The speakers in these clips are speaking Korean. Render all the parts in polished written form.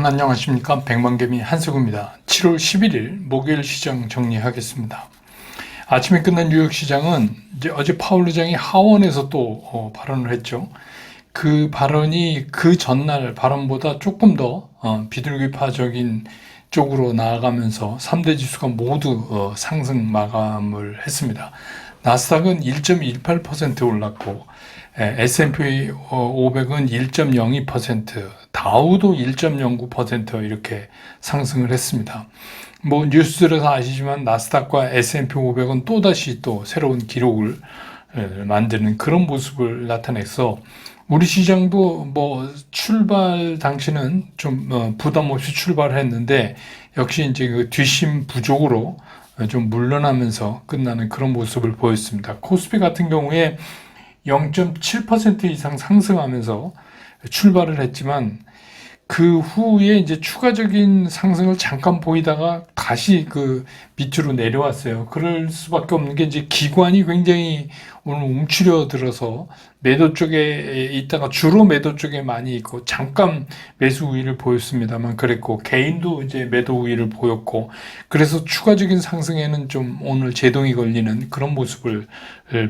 여러분 안녕하십니까. 백만개미 한석우입니다. 7월 11일 목요일 시장 정리하겠습니다. 아침에 끝난 뉴욕 시장은 이제 어제 파월 의장이 하원에서 또 발언을 했죠. 그 발언이 그 전날 발언보다 조금 더 비둘기파적인 쪽으로 나아가면서 3대 지수가 모두 상승 마감을 했습니다. 나스닥은 1.18% 올랐고 S&P 500은 1.02%, 다우도 1.09% 이렇게 상승을 했습니다. 뭐 뉴스들에서 아시지만 나스닥과 S&P 500은 또다시 또 새로운 기록을 만드는 그런 모습을 나타내서 우리 시장도 뭐 출발 당시는 좀 부담 없이 출발을 했는데 역시 이제 그 뒷심 부족으로 좀 물러나면서 끝나는 그런 모습을 보였습니다. 코스피 같은 경우에 0.7% 이상 상승하면서 출발을 했지만 그 후에 이제 추가적인 상승을 잠깐 보이다가 다시 그 밑으로 내려왔어요. 그럴 수밖에 없는 게 이제 기관이 굉장히 오늘 움츠려 들어서 매도 쪽에 있다가 주로 매도 쪽에 많이 있고 잠깐 매수 우위를 보였습니다만 그랬고 개인도 이제 매도 우위를 보였고 그래서 추가적인 상승에는 좀 오늘 제동이 걸리는 그런 모습을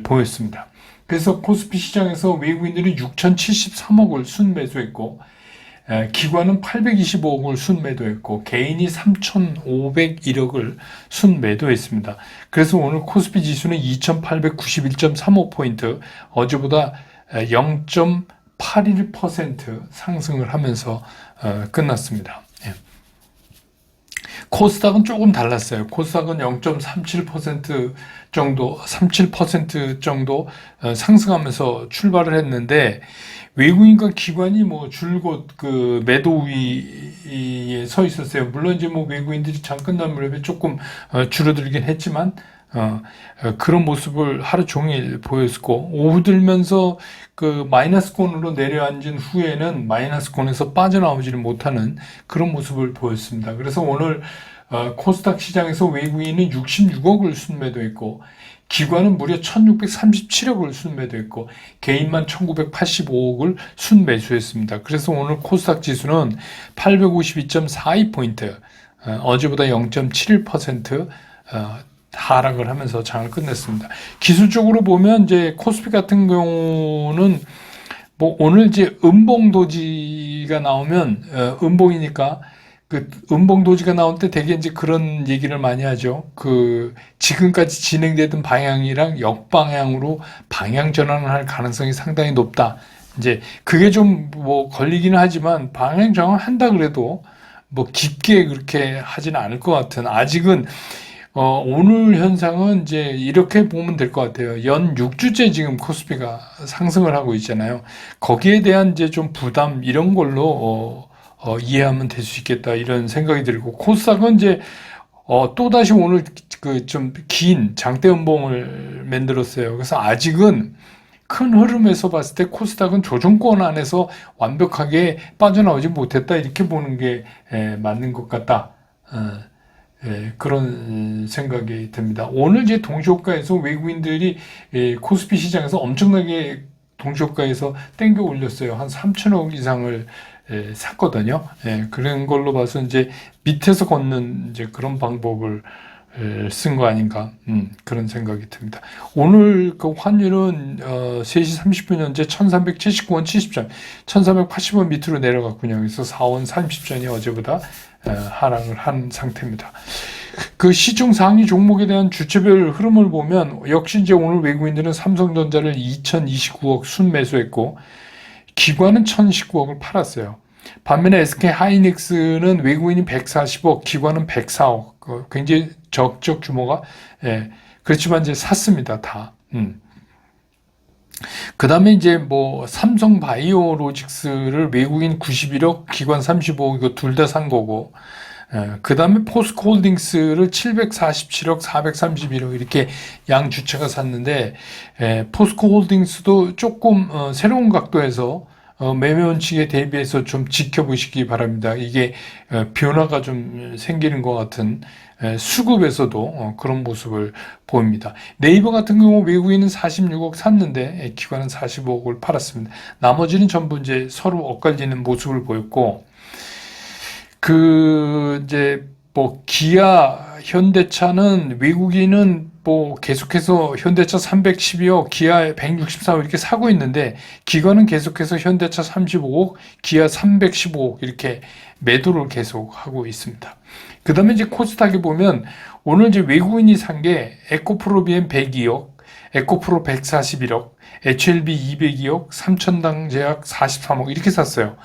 보였습니다. 그래서 코스피 시장에서 외국인들이 6,073억을 순매수했고 기관은 825억을 순매도했고 개인이 3,501억을 순매도했습니다. 그래서 오늘 코스피 지수는 2,891.35포인트 어제보다 0.81% 상승을 하면서 끝났습니다. 코스닥은 조금 달랐어요. 코스닥은 0.37% 정도, 37% 정도 상승하면서 출발을 했는데 외국인과 기관이 뭐 줄곧 그 매도 우위에 서 있었어요. 물론 이제 뭐 외국인들이 잠깐 날 무렵에 조금 줄어들긴 했지만 그런 모습을 하루 종일 보였고 오후 들면서 그 마이너스권으로 내려앉은 후에는 마이너스권에서 빠져나오지를 못하는 그런 모습을 보였습니다. 그래서 오늘 코스닥 시장에서 외국인은 66억을 순매도했고 기관은 무려 1637억을 순매도했고 개인만 1985억을 순매수했습니다. 그래서 오늘 코스닥 지수는 852.42포인트 어제보다 0.71% 하락을 하면서 장을 끝냈습니다. 기술적으로 보면 이제 코스피 같은 경우는 뭐 오늘 이제 음봉 도지가 나오면 음봉이니까 그 음봉 도지가 나올 때 되게 이제 그런 얘기를 많이 하죠. 그 지금까지 진행되던 방향이랑 역방향으로 방향 전환을 할 가능성이 상당히 높다. 이제 그게 좀 뭐 걸리기는 하지만 방향 전환 한다 그래도 뭐 깊게 그렇게 하지는 않을 것 같은 아직은 오늘 현상은 이제 이렇게 보면 될 것 같아요. 연 6주째 지금 코스피가 상승을 하고 있잖아요. 거기에 대한 이제 좀 부담 이런 걸로 이해하면 될 수 있겠다 이런 생각이 들고 코스닥은 이제 또다시 오늘 그 좀 긴 장대 음봉을 만들었어요. 그래서 아직은 큰 흐름에서 봤을 때 코스닥은 조정권 안에서 완벽하게 빠져나오지 못했다 이렇게 보는 게 맞는 것 같다. 그런 생각이 듭니다. 오늘 이제 동시호가에서 외국인들이 코스피 시장에서 엄청나게 동시호가에서 땡겨 올렸어요. 한 3천억 이상을 샀거든요. 그런 걸로 봐서 이제 밑에서 걷는 이제 그런 방법을 쓴 거 아닌가 그런 생각이 듭니다. 오늘 그 환율은 3시 30분 현재 1379원 70전 1380원 밑으로 내려갔군요. 그래서 4원 30전이 어제보다 하락을 한 상태입니다. 그 시중 상위 종목에 대한 주체별 흐름을 보면 역시 이제 오늘 외국인들은 삼성전자를 2029억 순매수했고 기관은 1019억을 팔았어요. 반면에 SK 하이닉스는 외국인이 140억, 기관은 104억. 굉장히 적적 규모가 그렇지만 이제 샀습니다 다. 그 다음에 이제 뭐 삼성 바이오로직스를 외국인 91억, 기관 35억 이거 둘 다 산 거고. 그 다음에 포스코홀딩스를 747억, 431억 이렇게 양 주체가 샀는데 포스코홀딩스도 조금 새로운 각도에서 매매 원칙에 대비해서 좀 지켜보시기 바랍니다. 이게 변화가 좀 생기는 것 같은 수급에서도 그런 모습을 보입니다. 네이버 같은 경우 외국인은 46억 샀는데 기관은 45억을 팔았습니다. 나머지는 전부 이제 서로 엇갈리는 모습을 보였고 이제 뭐 기아, 현대차는 외국인은 뭐 계속해서 현대차 312억, 기아 164억 이렇게 사고 있는데 기관은 계속해서 현대차 35억, 기아 315억 이렇게 매도를 계속 하고 있습니다. 그 다음에 이제 코스닥에 보면 오늘 이제 외국인이 산 게 에코프로비엠 102억, 에코프로 141억, HLB 202억, 삼천당제약 43억 이렇게 샀어요.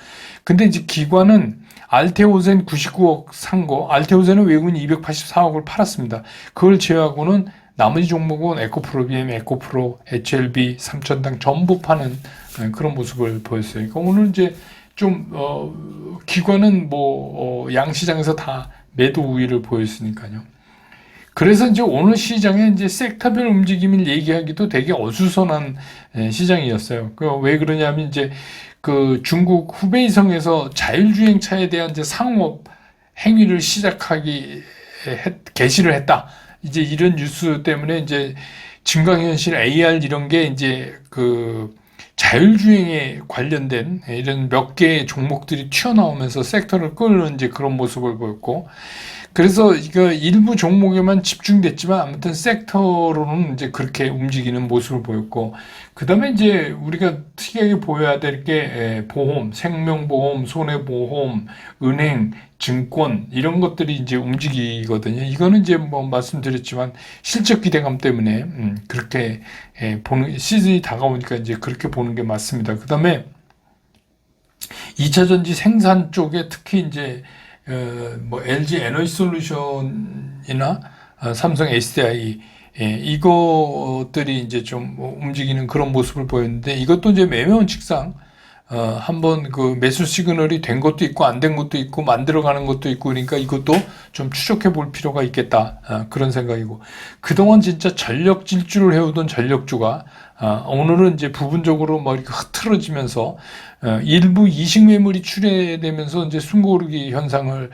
근데 이제 기관은 알테오젠 99억 산 거, 알테오젠은 외국인이 284억을 팔았습니다. 그걸 제외하고는 나머지 종목은 에코프로비엠, 에코프로, HLB, 삼천당 전부 파는 그런 모습을 보였어요. 그러니까 오늘 이제 좀 기관은 뭐 양시장에서 다 매도 우위를 보였으니까요. 그래서 이제 오늘 시장에 이제 섹터별 움직임을 얘기하기도 되게 어수선한 시장이었어요. 왜 그러냐면 이제 그 중국 후베이성에서 자율주행차에 대한 이제 상업 행위를 개시를 했다. 이제 이런 뉴스 때문에 이제 증강현실 AR 이런 게 이제 그 자율주행에 관련된 이런 몇 개의 종목들이 튀어나오면서 섹터를 끌는 이제 그런 모습을 보였고, 그래서 이거 일부 종목에만 집중됐지만 아무튼 섹터로는 이제 그렇게 움직이는 모습을 보였고, 그 다음에 이제 우리가 특이하게 보여야 될 게 보험, 생명보험, 손해보험, 은행, 증권 이런 것들이 이제 움직이거든요. 이거는 이제 뭐 말씀드렸지만 실적 기대감 때문에 그렇게 보는 시즌이 다가오니까 이제 그렇게 보는 게 맞습니다. 그 다음에 2차 전지 생산 쪽에 특히 이제 뭐 LG 에너지 솔루션이나 삼성 SDI 이것들이 이제 좀 움직이는 그런 모습을 보였는데, 이것도 이제 매매원 측상 한번 그 매수 시그널이 된 것도 있고 안 된 것도 있고 만들어가는 것도 있고, 그러니까 이것도 좀 추적해 볼 필요가 있겠다, 그런 생각이고, 그동안 진짜 전력 질주를 해오던 전력주가 오늘은 이제 부분적으로 뭐 이렇게 흐트러지면서 일부 이식 매물이 출회되면서 이제 숨고르기 현상을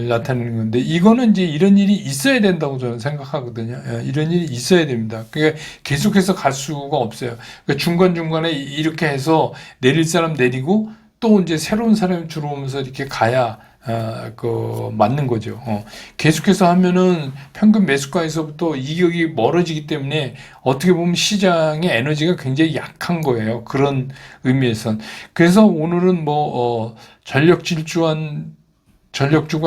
나타내는 건데, 이거는 이제 이런 일이 있어야 된다고 저는 생각하거든요. 이런 일이 있어야 됩니다. 그러니까 계속해서 갈 수가 없어요. 그러니까 중간중간에 이렇게 해서 내릴 사람 내리고 또 이제 새로운 사람이 들어오면서 이렇게 가야 맞는 거죠. 계속해서 하면은 평균 매수가에서부터 이격이 멀어지기 때문에 어떻게 보면 시장의 에너지가 굉장히 약한 거예요. 그런 의미에선. 그래서 오늘은 전력주가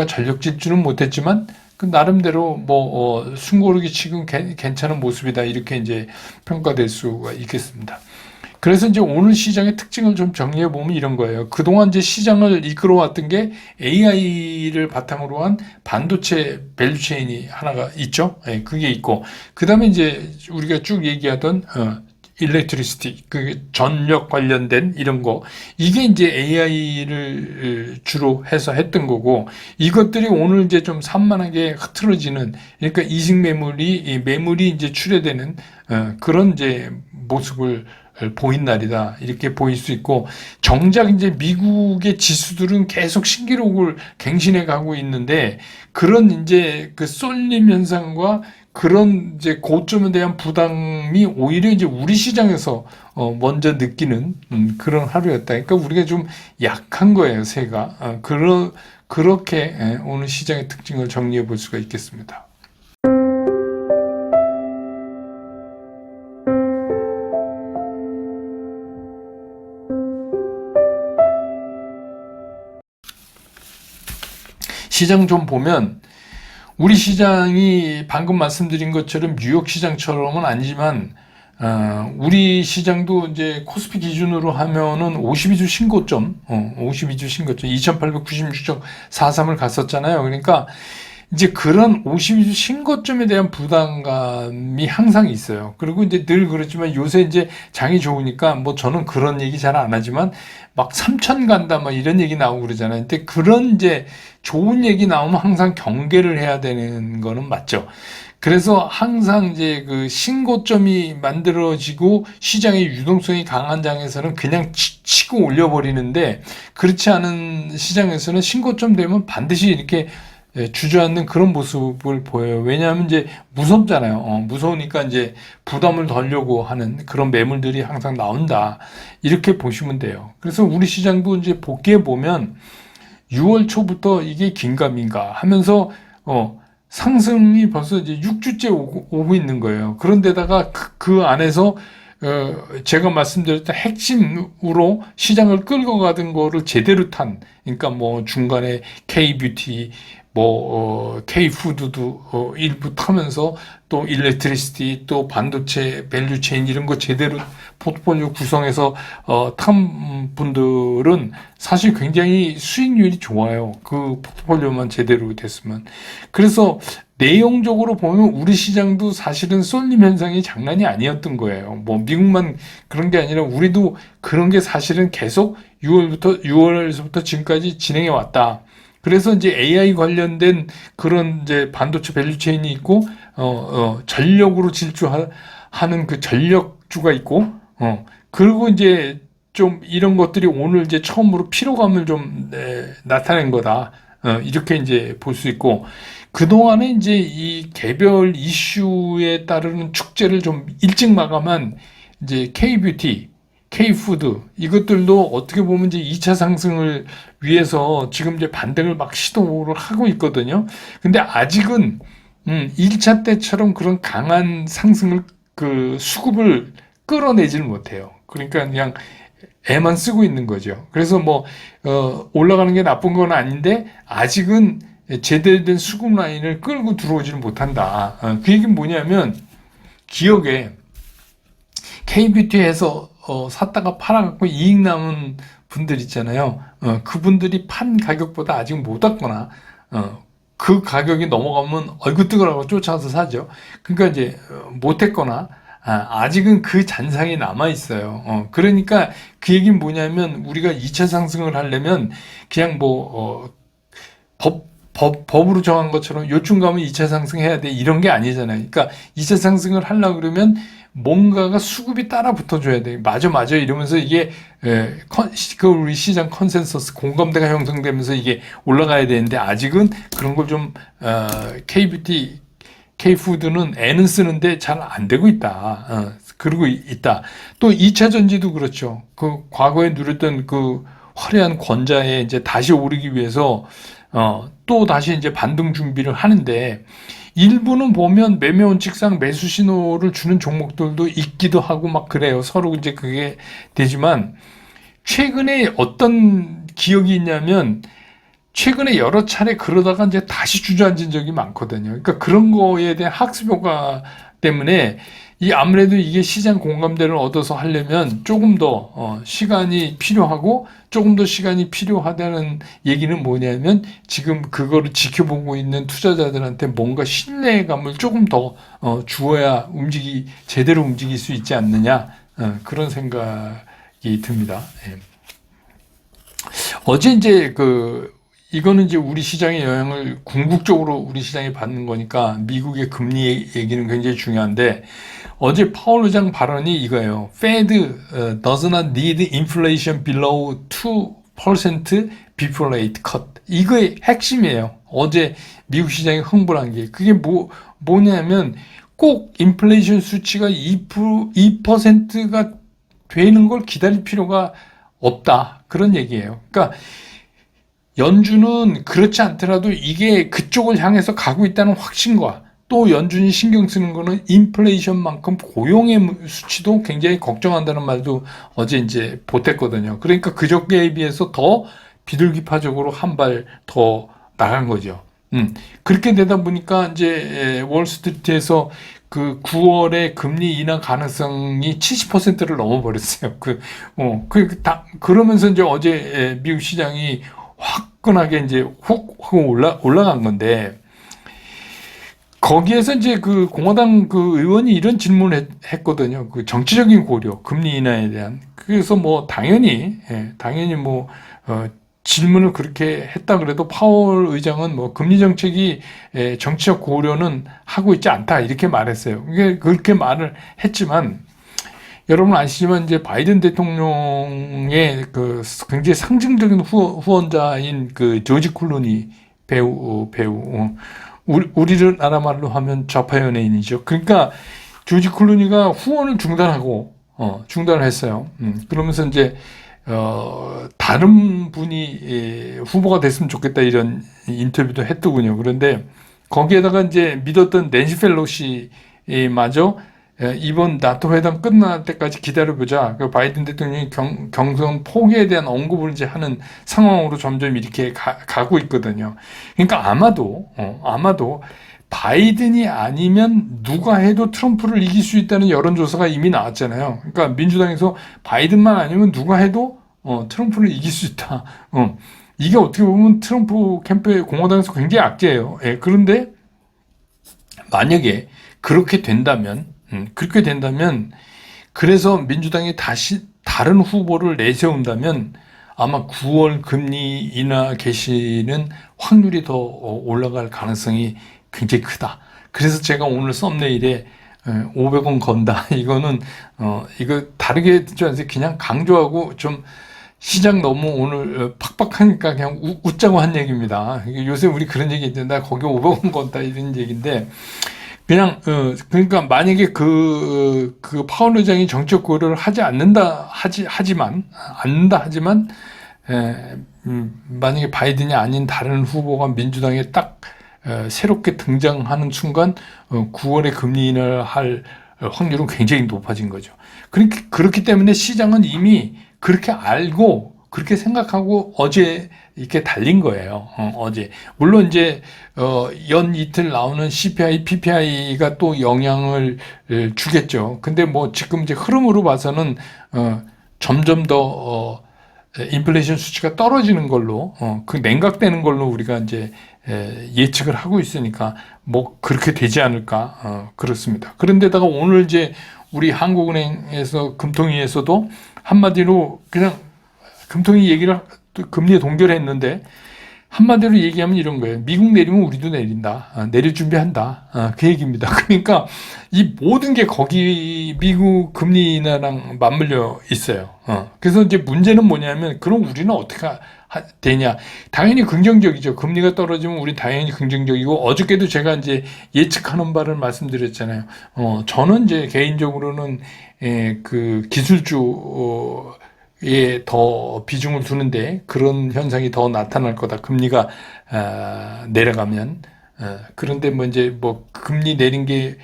전력 질주는 못했지만 그 나름대로 숨고르기 치곤 괜찮은 모습이다, 이렇게 이제 평가될 수가 있겠습니다. 그래서 이제 오늘 시장의 특징을 좀 정리해 보면 이런 거예요. 그동안 이제 시장을 이끌어왔던 게 AI를 바탕으로 한 반도체 밸류체인이 하나가 있죠. 그게 있고, 그 다음에 이제 우리가 쭉 얘기하던 일렉트리시티, 그 전력 관련된 이런 거, 이게 이제 AI를 주로 해서 했던 거고, 이것들이 오늘 이제 좀 산만하게 흐트러지는, 그러니까 이식 매물이 이제 출회되는 그런 이제 모습을 보인 날이다, 이렇게 보일 수 있고, 정작 이제 미국의 지수들은 계속 신기록을 갱신해 가고 있는데, 그런 이제 그 쏠림 현상과 그런 이제 고점에 대한 부담이 오히려 이제 우리 시장에서 먼저 느끼는 그런 하루였다. 그러니까 우리가 좀 약한 거예요, 새가. 그렇게 오늘 시장의 특징을 정리해 볼 수가 있겠습니다. 시장 좀 보면 우리 시장이 방금 말씀드린 것처럼 뉴욕 시장처럼은 아니지만 우리 시장도 이제 코스피 기준으로 하면은 52주 신고점, 2896.43을 갔었잖아요. 그러니까 이제 그런 52주 신고점에 대한 부담감이 항상 있어요. 그리고 이제 늘 그렇지만 요새 이제 장이 좋으니까 저는 그런 얘기 잘 안 하지만 막 3천 간다 막 이런 얘기 나오고 그러잖아요. 근데 그런 이제 좋은 얘기 나오면 항상 경계를 해야 되는 거는 맞죠. 그래서 항상 이제 그 신고점이 만들어지고 시장의 유동성이 강한 장에서는 그냥 치고 올려버리는데, 그렇지 않은 시장에서는 신고점 되면 반드시 이렇게 주저앉는 그런 모습을 보여요. 왜냐하면 이제 무섭잖아요. 무서우니까 이제 부담을 덜려고 하는 그런 매물들이 항상 나온다, 이렇게 보시면 돼요. 그래서 우리 시장도 이제 복귀해 보면 6월 초부터 이게 긴가민가 하면서 상승이 벌써 이제 6주째 오고 있는 거예요. 그런데다가 그 안에서 제가 말씀드렸던 핵심으로 시장을 끌고 가던 거를 제대로 탄, 그러니까 뭐 중간에 K-뷰티, K-푸드도 일부 타면서 또 일렉트리시티, 또 반도체, 밸류체인 이런 거 제대로 포트폴리오 구성해서 탄 분들은 사실 굉장히 수익률이 좋아요. 그 포트폴리오만 제대로 됐으면. 그래서 내용적으로 보면 우리 시장도 사실은 쏠림 현상이 장난이 아니었던 거예요. 뭐 미국만 그런 게 아니라 우리도 그런 게 사실은 계속 6월에서부터 지금까지 진행해 왔다. 그래서 이제 AI 관련된 그런 이제 반도체 밸류체인이 있고, 전력으로 질주하는 그 전력주가 있고, 그리고 이제 좀 이런 것들이 오늘 이제 처음으로 피로감을 좀 나타낸 거다. 이렇게 이제 볼 수 있고, 그동안에 이제 이 개별 이슈에 따르는 축제를 좀 일찍 마감한 이제 K-뷰티, K-푸드 이것들도 어떻게 보면 이제 2차 상승을 위해서 지금 이제 반등을 막 시도를 하고 있거든요. 근데 아직은 1차 때처럼 그런 강한 상승을 그 수급을 끌어내지를 못해요. 그러니까 그냥 애만 쓰고 있는 거죠. 그래서 뭐 올라가는 게 나쁜 건 아닌데 아직은 제대로 된 수급 라인을 끌고 들어오지는 못한다. 그 얘기는 뭐냐면 기억에 K-뷰티에서 샀다가 팔아갖고 이익 남은 분들 있잖아요. 그분들이 판 가격보다 아직 못 왔거나 그 가격이 넘어가면 얼굴 뜨거라고 쫓아서 사죠. 그러니까 이제 못했거나 아직은 그 잔상이 남아 있어요. 그러니까 그 얘기는 뭐냐면 우리가 2차 상승을 하려면 그냥 법으로 정한 것처럼 요쯤 가면 2차 상승해야 돼 이런 게 아니잖아요. 그러니까 2차 상승을 하려고 그러면 뭔가가 수급이 따라 붙어줘야 돼. 맞아 이러면서 이게 우리 시장 컨센서스 공감대가 형성되면서 이게 올라가야 되는데 아직은 그런 걸 좀 K-뷰티, K-푸드는 애는 쓰는데 잘 안 되고 있다. 그러고 있다. 또 2차 전지도 그렇죠. 그 과거에 누렸던 그 화려한 권자에 이제 다시 오르기 위해서 또 다시 이제 반등 준비를 하는데 일부는 보면 매매 원칙상 매수 신호를 주는 종목들도 있기도 하고 막 그래요. 서로 이제 그게 되지만 최근에 어떤 기억이 있냐면 최근에 여러 차례 그러다가 이제 다시 주저앉은 적이 많거든요. 그러니까 그런 거에 대한 학습 효과 때문에 아무래도 이게 시장 공감대를 얻어서 하려면 조금 더 시간이 필요하고 조금 더 시간이 필요하다는 얘기는 뭐냐면 지금 그거를 지켜보고 있는 투자자들한테 뭔가 신뢰감을 조금 더 주어야 제대로 움직일 수 있지 않느냐 그런 생각이 듭니다. 예. 어제 이제 이거는 이제 우리 시장의 영향을 궁극적으로 우리 시장에 받는 거니까 미국의 금리 얘기는 굉장히 중요한데 어제 파월 의장 발언이 이거예요. Fed does not need inflation below 2% before rate cut. 이거의 핵심이에요. 어제 미국 시장이 흥분한 게 그게 뭐냐면 꼭 인플레이션 수치가 2%가 되는 걸 기다릴 필요가 없다. 그런 얘기예요. 그러니까 연준은 그렇지 않더라도 이게 그쪽을 향해서 가고 있다는 확신과 또 연준이 신경 쓰는 거는 인플레이션만큼 고용의 수치도 굉장히 걱정한다는 말도 어제 이제 보탰거든요. 그러니까 그저께에 비해서 더 비둘기파적으로 한 발 더 나간 거죠. 그렇게 되다 보니까 이제 월스트리트에서 그 9월에 금리 인하 가능성이 70%를 넘어버렸어요. 그러면서 이제 어제 미국 시장이 화끈하게 이제 훅 올라간 건데, 거기에서 이제 그 공화당 그 의원이 이런 질문을 했거든요. 그 정치적인 고려, 금리 인하에 대한. 그래서 뭐 당연히 질문을 그렇게 했다 그래도 파월 의장은 뭐 금리 정책이 정치적 고려는 하고 있지 않다 이렇게 말했어요. 이게 그렇게 말을 했지만 여러분 아시지만 이제 바이든 대통령의 그 굉장히 상징적인 후원자인 그 조지 클루니 배우 우리나라 말로 하면 좌파 연예인이죠. 그러니까 조지 클루니가 후원을 중단을 했어요. 그러면서 이제 다른 분이 후보가 됐으면 좋겠다 이런 인터뷰도 했더군요. 그런데 거기에다가 이제 믿었던 낸시 펠로시마저 이번 나토 회담 끝날 때까지 기다려보자. 그 바이든 대통령이 경선 포기에 대한 언급을 이제 하는 상황으로 점점 이렇게 가고 있거든요. 그러니까 아마도 바이든이 아니면 누가 해도 트럼프를 이길 수 있다는 여론조사가 이미 나왔잖아요. 그러니까 민주당에서 바이든만 아니면 누가 해도 트럼프를 이길 수 있다. 이게 어떻게 보면 트럼프 캠프의 공화당에서 굉장히 악재예요. 예, 그런데 만약에 그렇게 된다면 그래서 민주당이 다시 다른 후보를 내세운다면 아마 9월 금리 인하 개시는 확률이 더 올라갈 가능성이 굉장히 크다. 그래서 제가 오늘 썸네일에 500원 건다. 이거는 이거 다르게 듣지 않으세요. 그냥 강조하고 좀 시장 너무 오늘 팍팍하니까 그냥 웃자고 한 얘기입니다. 요새 우리 그런 얘기 있는데 나 거기 500원 건다 이런 얘기인데 그냥 그러니까 만약에 그 파월 의장이 정책 고려를 하지 않는다 하지만 만약에 바이든이 아닌 다른 후보가 민주당에 딱 새롭게 등장하는 순간 9월에 금리 인하를 할 확률은 굉장히 높아진 거죠. 그렇기 때문에 시장은 이미 그렇게 알고 그렇게 생각하고 어제 이렇게 달린 거예요. 어제 물론 이제 연 이틀 나오는 CPI, PPI가 또 영향을 주겠죠. 근데 뭐 지금 이제 흐름으로 봐서는 점점 더 인플레이션 수치가 떨어지는 걸로 그 냉각되는 걸로 우리가 이제 예측을 하고 있으니까 뭐 그렇게 되지 않을까 그렇습니다. 그런데다가 오늘 이제 우리 한국은행에서 금통위에서도 한마디로 그냥 금통위 얘기를 금리에 동결했는데 한마디로 얘기하면 이런 거예요. 미국 내리면 우리도 내린다. 내릴 준비한다. 그 얘기입니다. 그러니까 이 모든 게 거기 미국 금리 인하랑 맞물려 있어요. 그래서 이제 문제는 뭐냐면 그럼 우리는 어떻게 되냐. 당연히 긍정적이죠. 금리가 떨어지면 우리 당연히 긍정적이고 어저께도 제가 이제 예측하는 바를 말씀드렸잖아요. 저는 이제 개인적으로는 그 기술주 에 더 비중을 두는데 그런 현상이 더 나타날 거다. 금리가 내려가면 그런데 뭐 이제 뭐 금리 내린 게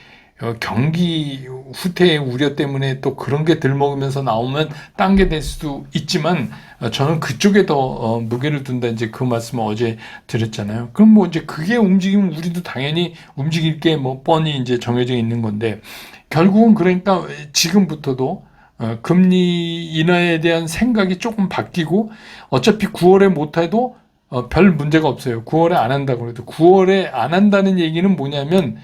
경기 후퇴의 우려 때문에 또 그런 게 들먹으면서 나오면 딴 게 될 수도 있지만 저는 그쪽에 더 무게를 둔다. 이제 그 말씀을 어제 드렸잖아요. 그럼 뭐 이제 그게 움직이면 우리도 당연히 움직일 게 뭐 뻔히 이제 정해져 있는 건데 결국은 그러니까 지금부터도 금리 인하에 대한 생각이 조금 바뀌고 어차피 9월에 못해도 별 문제가 없어요. 9월에 안 한다고 해도 9월에 안 한다는 얘기는 뭐냐면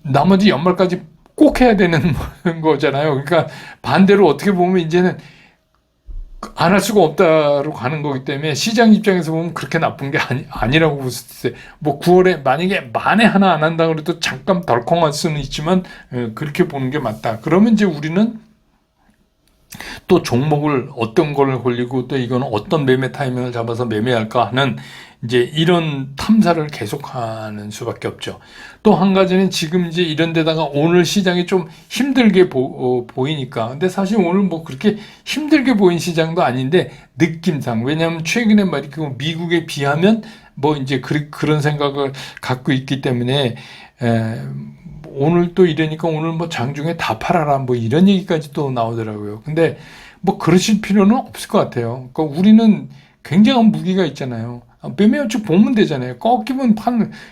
나머지 연말까지 꼭 해야 되는 거잖아요. 그러니까 반대로 어떻게 보면 이제는 안 할 수가 없다로 가는 거기 때문에 시장 입장에서 보면 그렇게 나쁜 게 아니라고 볼 수 있어요. 뭐 9월에 만약에 만에 하나 안 한다 그래도 잠깐 덜컹할 수는 있지만 그렇게 보는 게 맞다. 그러면 이제 우리는 또 종목을 어떤 걸 걸리고 또 이거는 어떤 매매 타이밍을 잡아서 매매할까 하는 이제 이런 탐사를 계속하는 수밖에 없죠. 또 한 가지는 지금 이제 이런 데다가 오늘 시장이 좀 힘들게 보이니까. 근데 사실 오늘 뭐 그렇게 힘들게 보인 시장도 아닌데 느낌상. 왜냐하면 최근에 말이고 미국에 비하면 뭐 이제 그런 생각을 갖고 있기 때문에 오늘 또 이러니까 오늘 뭐 장중에 다 팔아라 뭐 이런 얘기까지 또 나오더라고요. 근데 뭐 그러실 필요는 없을 것 같아요. 그러니까 우리는 굉장한 무기가 있잖아요. 매매 우측 보면 되잖아요. 꺾이면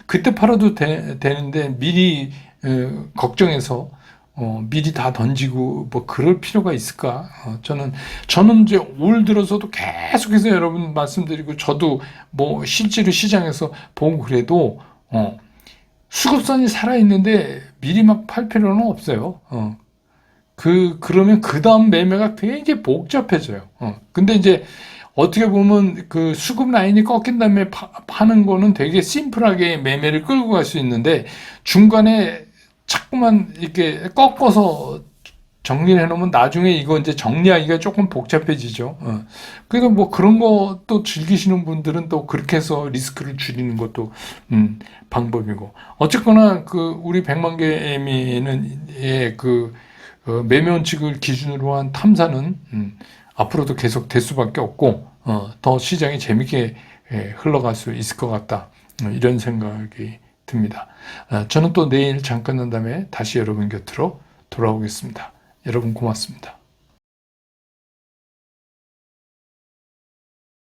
그때 팔아도 되는데 미리 걱정해서 미리 다 던지고 뭐 그럴 필요가 있을까? 저는 이제 올 들어서도 계속해서 여러분 말씀드리고 저도 뭐 실제로 시장에서 보고 그래도 수급선이 살아있는데 미리 막 팔 필요는 없어요. 그러면 그 다음 매매가 굉장히 복잡해져요. 근데 이제 어떻게 보면 그 수급 라인이 꺾인 다음에 파는 거는 되게 심플하게 매매를 끌고 갈 수 있는데 중간에 자꾸만 이렇게 꺾어서 정리를 해놓으면 나중에 이거 이제 정리하기가 조금 복잡해지죠. 그래서 뭐 그런 거 또 즐기시는 분들은 또 그렇게 해서 리스크를 줄이는 것도 방법이고 어쨌거나 그 우리 100만 개 애미는 그 매매원칙을 기준으로 한 탐사는 앞으로도 계속 될 수밖에 없고 더 시장이 재밌게 흘러갈 수 있을 것 같다. 이런 생각이 듭니다. 저는 또 내일 잠깐 난 다음에 다시 여러분 곁으로 돌아오겠습니다. 여러분 고맙습니다.